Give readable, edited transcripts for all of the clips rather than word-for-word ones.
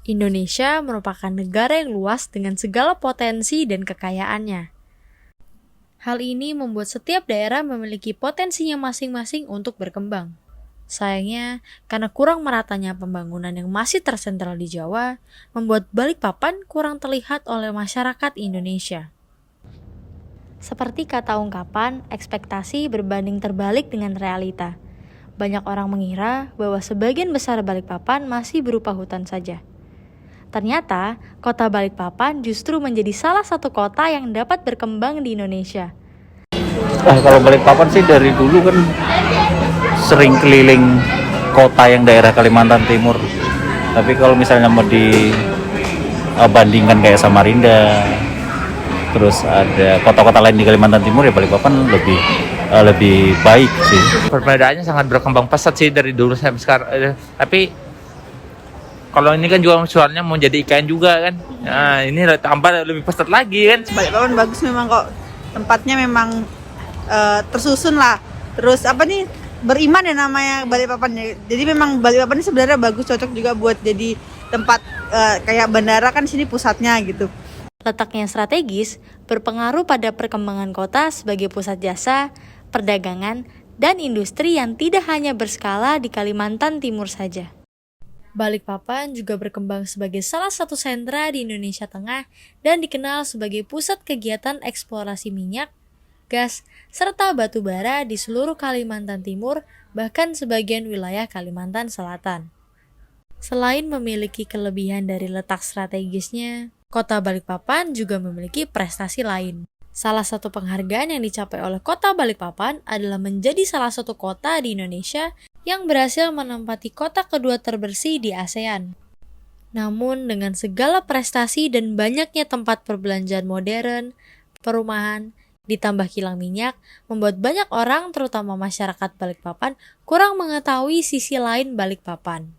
Indonesia merupakan negara yang luas dengan segala potensi dan kekayaannya. Hal ini membuat setiap daerah memiliki potensinya masing-masing untuk berkembang. Sayangnya, karena kurang meratanya pembangunan yang masih tersentral di Jawa, membuat Balikpapan kurang terlihat oleh masyarakat Indonesia. Seperti kata ungkapan, ekspektasi berbanding terbalik dengan realita. Banyak orang mengira bahwa sebagian besar Balikpapan masih berupa hutan saja. Ternyata, kota Balikpapan justru menjadi salah satu kota yang dapat berkembang di Indonesia. Kalau Balikpapan sih dari dulu kan sering keliling kota yang daerah Kalimantan Timur. Tapi kalau misalnya mau dibandingkan kayak Samarinda, terus ada kota-kota lain di Kalimantan Timur, ya Balikpapan lebih baik sih. Perbedaannya sangat berkembang pesat sih dari dulu sampai sekarang. Tapi kalau ini kan juga soalnya mau jadi IKN juga kan. Nah, ini tambah lebih pesat lagi kan. Balikpapan bagus memang kok. Tempatnya memang tersusun lah. Terus beriman ya namanya Balikpapan. Jadi memang Balikpapan ini sebenarnya bagus, cocok juga buat jadi tempat kayak bandara kan sini pusatnya gitu. Letaknya strategis berpengaruh pada perkembangan kota sebagai pusat jasa, perdagangan, dan industri yang tidak hanya berskala di Kalimantan Timur saja. Balikpapan juga berkembang sebagai salah satu sentra di Indonesia Tengah dan dikenal sebagai pusat kegiatan eksplorasi minyak, gas, serta batu bara di seluruh Kalimantan Timur, bahkan sebagian wilayah Kalimantan Selatan. Selain memiliki kelebihan dari letak strategisnya, kota Balikpapan juga memiliki prestasi lain. Salah satu penghargaan yang dicapai oleh kota Balikpapan adalah menjadi salah satu kota di Indonesia yang berhasil menempati kota kedua terbersih di ASEAN. Namun dengan segala prestasi dan banyaknya tempat perbelanjaan modern, perumahan, ditambah kilang minyak, membuat banyak orang, terutama masyarakat Balikpapan, kurang mengetahui sisi lain Balikpapan.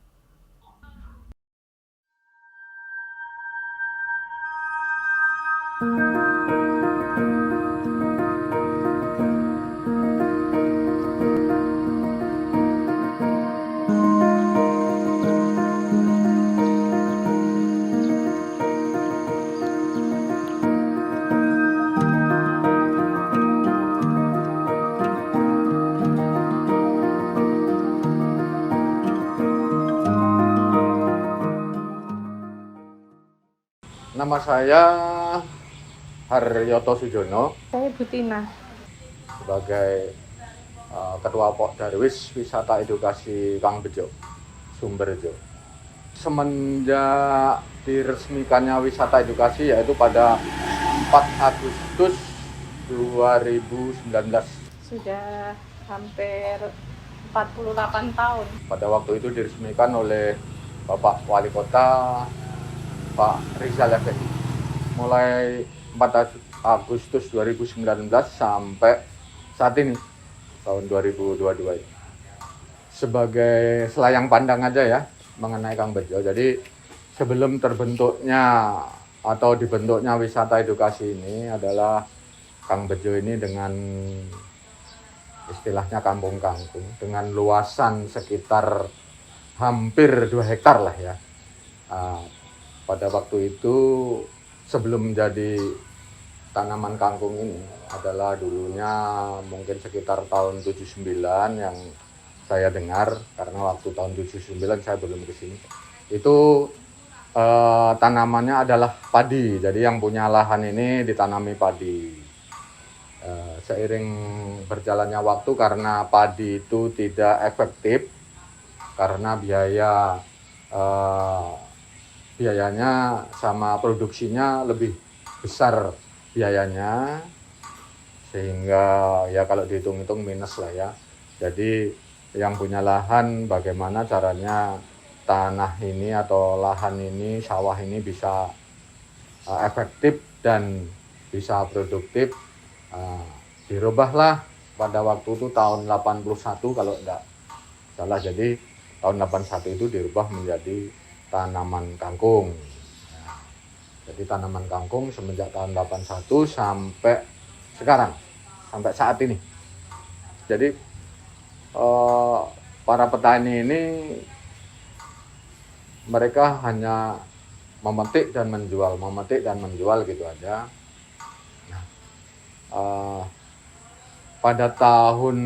Nama saya Haryoto Sujono. Saya Butina. Sebagai Ketua Pok Darwis Wisata Edukasi Kang Bejo, Sumberjo. Semenjak diresmikannya wisata edukasi yaitu pada 4 Agustus 2019. Sudah hampir 48 tahun. Pada waktu itu diresmikan oleh Bapak Wali Kota Pak Rizal Effendi. Mulai 4 Agustus 2019 sampai saat ini, tahun 2022 ini. Sebagai selayang pandang aja ya, mengenai Kang Bejo. Jadi sebelum terbentuknya atau dibentuknya wisata edukasi ini adalah Kang Bejo ini dengan istilahnya kampung kangkung, dengan luasan sekitar hampir 2 hektar lah ya. Pada waktu itu sebelum menjadi tanaman kangkung ini adalah dulunya mungkin sekitar tahun 79 yang saya dengar, karena waktu tahun 79 saya belum kesini. Itu tanamannya adalah padi, jadi yang punya lahan ini ditanami padi. Seiring berjalannya waktu, karena padi itu tidak efektif, karena biayanya sama produksinya lebih besar biayanya, sehingga ya kalau dihitung-hitung minus lah ya. Jadi yang punya lahan bagaimana caranya tanah ini atau lahan ini, sawah ini bisa efektif dan bisa produktif. Dirubahlah pada waktu itu tahun 81 kalau enggak salah. Jadi tahun 81 itu dirubah menjadi tanaman kangkung. Jadi tanaman kangkung semenjak tahun 81 sampai sekarang, sampai saat ini. Jadi para petani ini mereka hanya memetik dan menjual gitu aja. Nah, pada tahun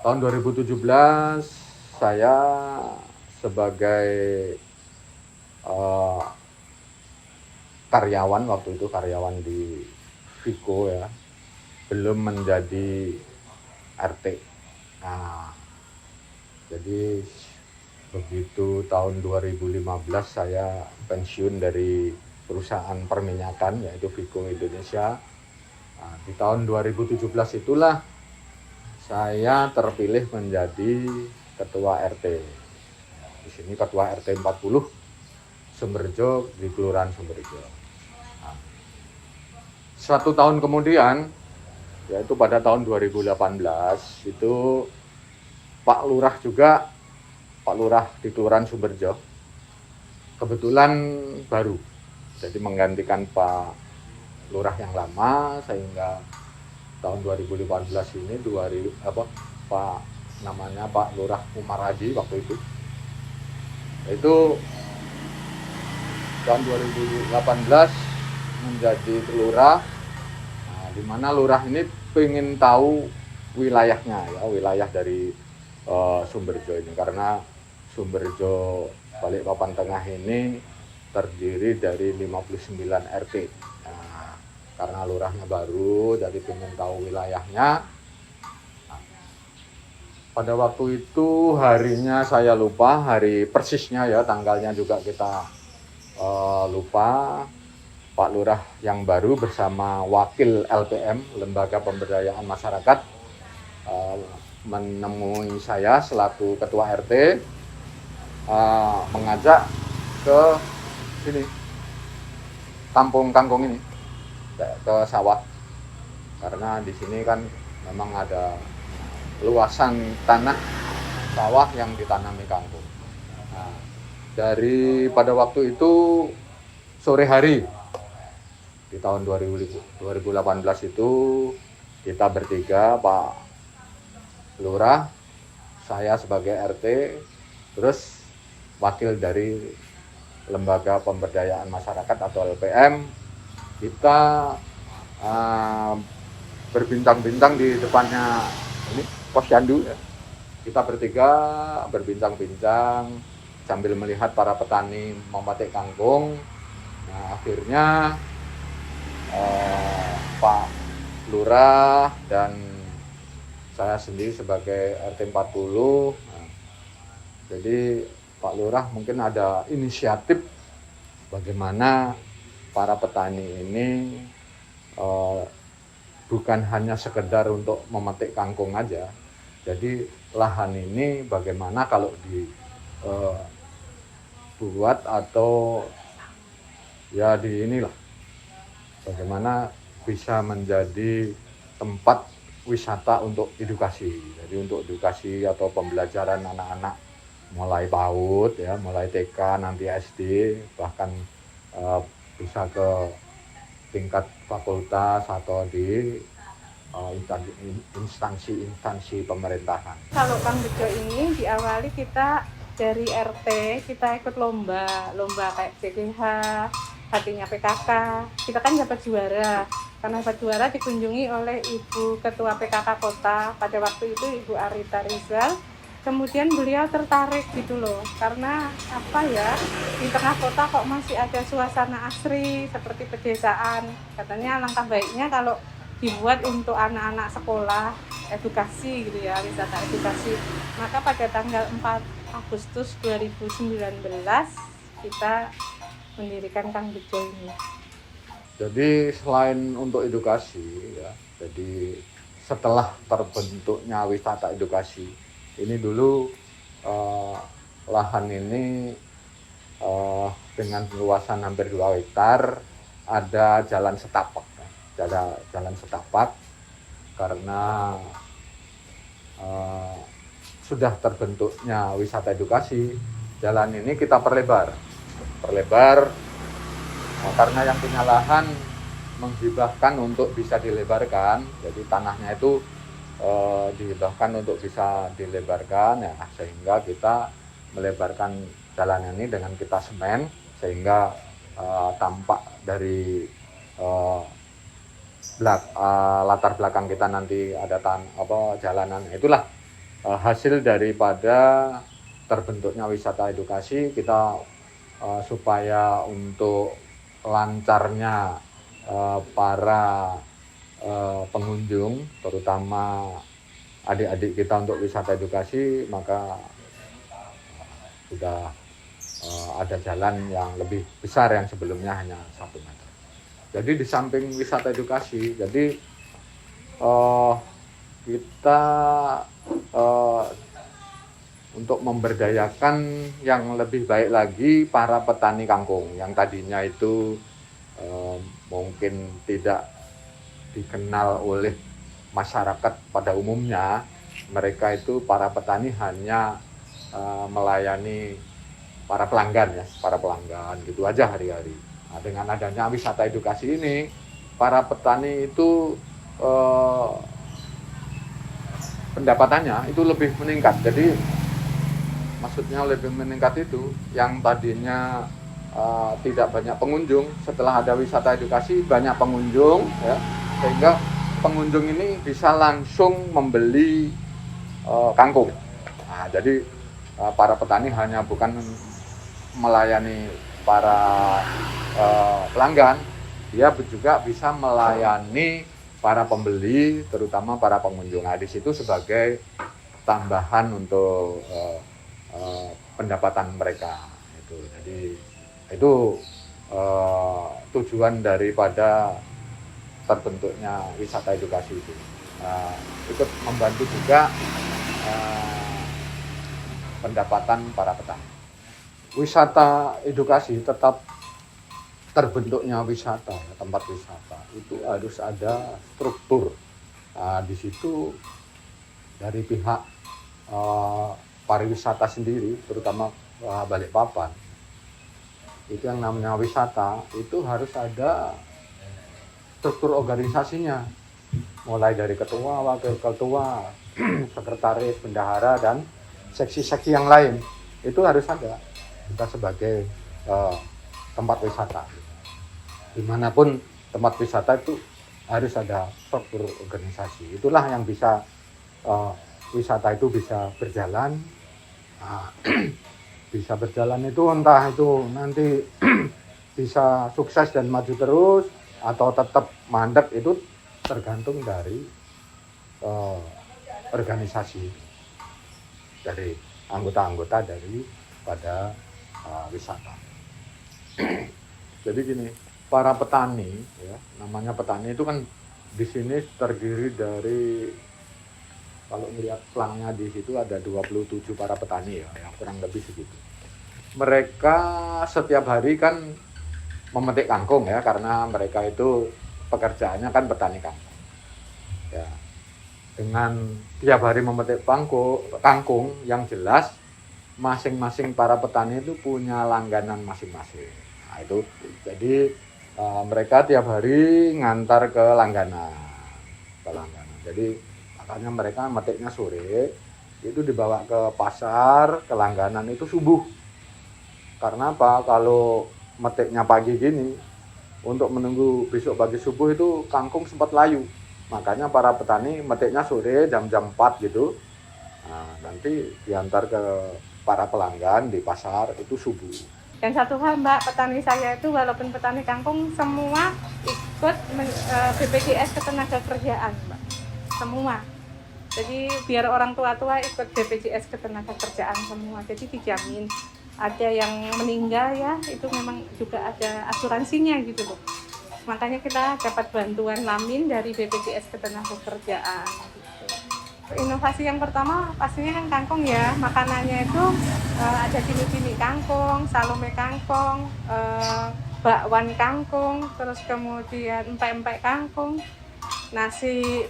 2017 saya sebagai karyawan, waktu itu karyawan di Viko ya, belum menjadi RT. Nah, jadi begitu tahun 2015 saya pensiun dari perusahaan perminyakan yaitu Viko Indonesia. Nah, di tahun 2017 itulah saya terpilih menjadi ketua RT. Di sini ketua RT 40 Sumberjo di Kelurahan Sumberjo. Nah, 1 tahun kemudian, yaitu pada tahun 2018 itu Pak Lurah di Kelurahan Sumberjo kebetulan baru, jadi menggantikan Pak Lurah yang lama, sehingga tahun 2018 ini Pak Lurah Umar Haji waktu itu tahun 2018 menjadi lurah. Nah, di mana lurah ini pengen tahu wilayahnya ya, wilayah dari Sumberjo ini, karena Sumberjo Balikpapan Tengah ini terdiri dari 59 RT. Nah, karena lurahnya baru, jadi pengen tahu wilayahnya. Nah, pada waktu itu harinya saya lupa, hari persisnya ya, tanggalnya juga kita lupa. Pak Lurah yang baru bersama wakil LPM, Lembaga Pemberdayaan Masyarakat, menemui saya selaku ketua RT, mengajak ke sini, kampung kangkung ini, ke sawah, karena di sini kan memang ada luasan tanah sawah yang ditanami kangkung. Nah, pada waktu itu sore hari di tahun 2018 itu kita bertiga, Pak Lurah, saya sebagai RT, terus wakil dari Lembaga Pemberdayaan Masyarakat atau LPM, kita berbincang-bincang di depannya ini posyandu ya. Kita bertiga berbincang-bincang sambil melihat para petani memetik kangkung. Nah, akhirnya Pak Lurah dan saya sendiri sebagai RT 40, jadi Pak Lurah mungkin ada inisiatif bagaimana para petani ini bukan hanya sekedar untuk memetik kangkung aja. Jadi lahan ini bagaimana kalau dibuat atau ya di inilah, bagaimana bisa menjadi tempat wisata untuk edukasi. Jadi untuk edukasi atau pembelajaran anak-anak mulai PAUD ya, mulai TK, nanti SD, bahkan bisa ke tingkat fakultas atau di instansi pemerintahan. Kalau Kang Bejo ini diawali kita dari RT, kita ikut lomba kayak CGH, hatinya PKK. Kita kan dapat juara. Karena dapat juara dikunjungi oleh Ibu Ketua PKK Kota pada waktu itu, Ibu Arita Rizal. Kemudian beliau tertarik gitu loh, karena apa ya, di tengah kota kok masih ada suasana asri seperti pedesaan. Katanya langkah baiknya kalau dibuat untuk anak-anak sekolah, edukasi gitu ya, wisata edukasi. Maka pada tanggal 4 Agustus 2019 kita mendirikan Kang Bejo ini. Jadi selain untuk edukasi ya, jadi setelah terbentuknya wisata edukasi, ini dulu lahan ini dengan luasan hampir 2 hektar, ada jalan setapak. Jalan setapak karena sudah terbentuknya wisata edukasi, jalan ini kita perlebar karena yang punya lahan menghibahkan untuk bisa dilebarkan. Jadi tanahnya itu dihibahkan untuk bisa dilebarkan ya, sehingga kita melebarkan jalan ini dengan kita semen, sehingga tampak dari latar belakang kita nanti ada jalanan. Itulah hasil daripada terbentuknya wisata edukasi kita, supaya untuk lancarnya para pengunjung, terutama adik-adik kita untuk wisata edukasi, maka sudah ada jalan yang lebih besar yang sebelumnya hanya 1 meter. Jadi di samping wisata edukasi, jadi kita untuk memberdayakan yang lebih baik lagi para petani kangkung yang tadinya itu mungkin tidak dikenal oleh masyarakat pada umumnya. Mereka itu para petani hanya melayani para pelanggan gitu aja hari-hari. Nah, dengan adanya wisata edukasi ini, para petani itu pendapatannya itu lebih meningkat. Jadi maksudnya lebih meningkat itu, yang tadinya tidak banyak pengunjung, setelah ada wisata edukasi banyak pengunjung ya, sehingga pengunjung ini bisa langsung membeli kangkung. Nah, jadi para petani hanya bukan melayani para pelanggan, dia juga bisa melayani para pembeli, terutama para pengunjung. Nah, di situ sebagai tambahan untuk pendapatan mereka. Jadi itu tujuan daripada terbentuknya wisata edukasi itu. Ikut membantu juga pendapatan para petani. Wisata edukasi tetap terbentuknya wisata, tempat wisata itu harus ada struktur. Nah, di situ dari pihak pariwisata sendiri, terutama Balikpapan, itu yang namanya wisata itu harus ada struktur organisasinya, mulai dari ketua, wakil ketua, sekretaris, bendahara, dan seksi-seksi yang lain. Itu harus ada kita sebagai tempat wisata. Dimanapun tempat wisata itu harus ada struktur organisasi. Itulah yang bisa wisata itu bisa berjalan. Bisa berjalan itu entah itu nanti bisa sukses dan maju terus atau tetap mandek, itu tergantung dari organisasi, dari anggota-anggota pada wisata. Jadi gini, para petani ya, namanya petani itu kan di sini terdiri dari, kalau melihat pelangnya di situ ada 27 para petani ya, kurang lebih segitu. Mereka setiap hari kan memetik kangkung ya, karena mereka itu pekerjaannya kan petani kangkung. Ya. Dengan tiap hari memetik kangkung, yang jelas masing-masing para petani itu punya langganan masing-masing. Nah, itu jadi mereka tiap hari ngantar ke langganan. Jadi makanya mereka metiknya sore, itu dibawa ke pasar, ke langganan itu subuh. Karena apa? Kalau metiknya pagi gini, untuk menunggu besok pagi subuh itu kangkung sempat layu. Makanya para petani metiknya sore jam-jam 4 gitu. Nah, nanti diantar ke para pelanggan di pasar itu subuh. Dan satu hal Mbak, petani saya itu walaupun petani kangkung semua ikut BPJS Ketenagakerjaan Mbak. Semua. Jadi biar orang tua-tua ikut BPJS Ketenagakerjaan semua. Jadi dijamin. Ada yang meninggal ya, itu memang juga ada asuransinya gitu loh. Makanya kita dapat bantuan lamin dari BPJS Ketenagakerjaan gitu. Inovasi yang pertama pastinya kan kangkung ya, makanannya itu ada cimi-cimi kangkung, salome kangkung, bakwan kangkung, terus kemudian empek-empek kangkung, nasi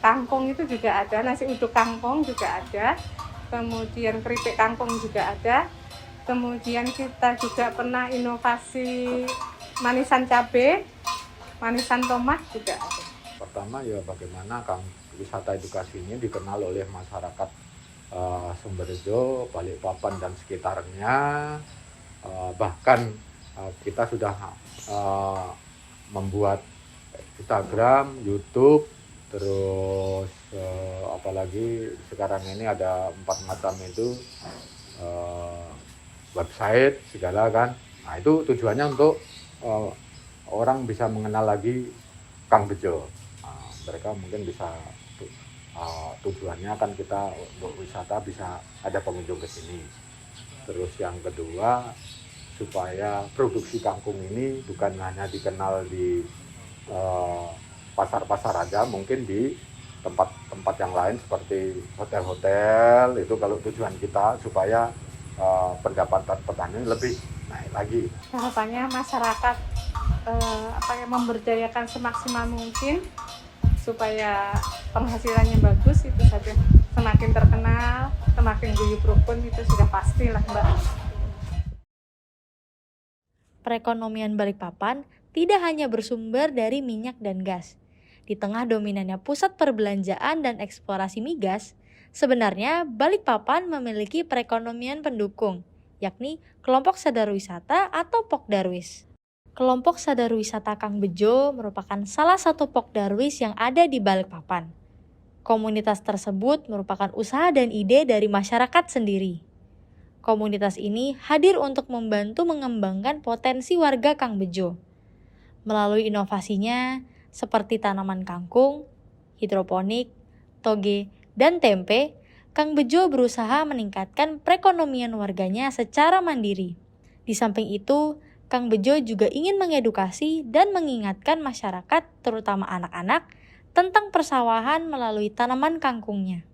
kangkung itu juga ada, nasi uduk kangkung juga ada, kemudian keripik kangkung juga ada, kemudian kita juga pernah inovasi manisan cabai, manisan tomat juga ada. pertama ya bagaimana wisata edukasi ini dikenal oleh masyarakat Sumberjo, Balikpapan dan sekitarnya. Bahkan kita sudah membuat Instagram, YouTube, terus apalagi sekarang ini ada 4 macam itu website segala kan. Nah itu tujuannya untuk orang bisa mengenal lagi Kang Bejo. Nah, mereka mungkin bisa tujuannya kan kita untuk wisata bisa ada pengunjung ke sini. Terus yang kedua supaya produksi kangkung ini bukan hanya dikenal di pasar-pasar aja, mungkin di tempat-tempat yang lain seperti hotel-hotel itu kalau tujuan kita supaya pendapatan petani lebih naik lagi. Harapannya masyarakat memberdayakan semaksimal mungkin supaya penghasilannya bagus, itu saja. Semakin terkenal, semakin guyup rukun, itu sudah pastilah, Mbak. Perekonomian Balikpapan tidak hanya bersumber dari minyak dan gas. Di tengah dominannya pusat perbelanjaan dan eksplorasi migas, sebenarnya Balikpapan memiliki perekonomian pendukung, yakni Kelompok Sadar Wisata atau Pokdarwis. Kelompok Sadar Wisata Kang Bejo merupakan salah satu Pokdarwis yang ada di Balikpapan. Komunitas tersebut merupakan usaha dan ide dari masyarakat sendiri. Komunitas ini hadir untuk membantu mengembangkan potensi warga Kang Bejo. Melalui inovasinya seperti tanaman kangkung, hidroponik, toge, dan tempe, Kang Bejo berusaha meningkatkan perekonomian warganya secara mandiri. Di samping itu, Kang Bejo juga ingin mengedukasi dan mengingatkan masyarakat, terutama anak-anak, tentang persawahan melalui tanaman kangkungnya.